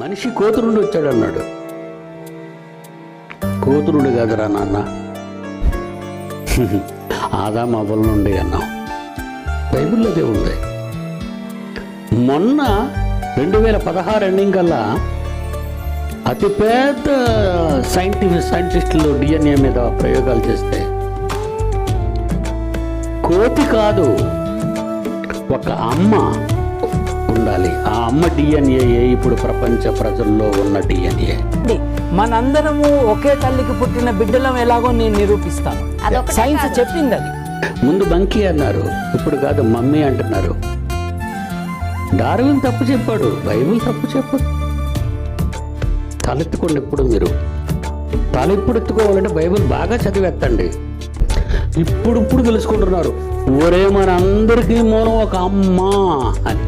మనిషి కోతురుండి వచ్చాడన్నాడు. కోతురుడు కాదురా నాన్న, ఆదాము అవ్వల నుండి అన్నాం. బైబిల్లో అదే ఉంది. మొన్న 2016 ఎండింగ్ కల్లా అతిపెద్ద సైంటిస్టులు DNA మీద ప్రయోగాలు చేస్తే కోతి కాదు, ఒక అమ్మ ఉండాలి. ఆ అమ్మ DNA ఇప్పుడు ప్రపంచ ప్రజల్లో ఉన్న DNA. మనందరము ఒకే తల్లికి పుట్టిన బిడ్డలం ఎలాగో నేను నిరూపిస్తాను. సైన్స్ చెప్పింది అది. ముందు బంకీ అన్నారు, ఇప్పుడు కాదు మమ్మీ అంటున్నారు. డార్విన్ తప్పు చెప్పాడు, బైబిల్ తప్పు చెప్పదు. తలెత్తుకోండి. ఇప్పుడు మీరు తలెప్పుడు ఎత్తుకోవాలంటే బైబిల్ బాగా చదివేస్తండి. ఇప్పుడు తెలుసుకుంటున్నారు, ఒరే మన అందరికీ మూలం ఒక అమ్మ అని.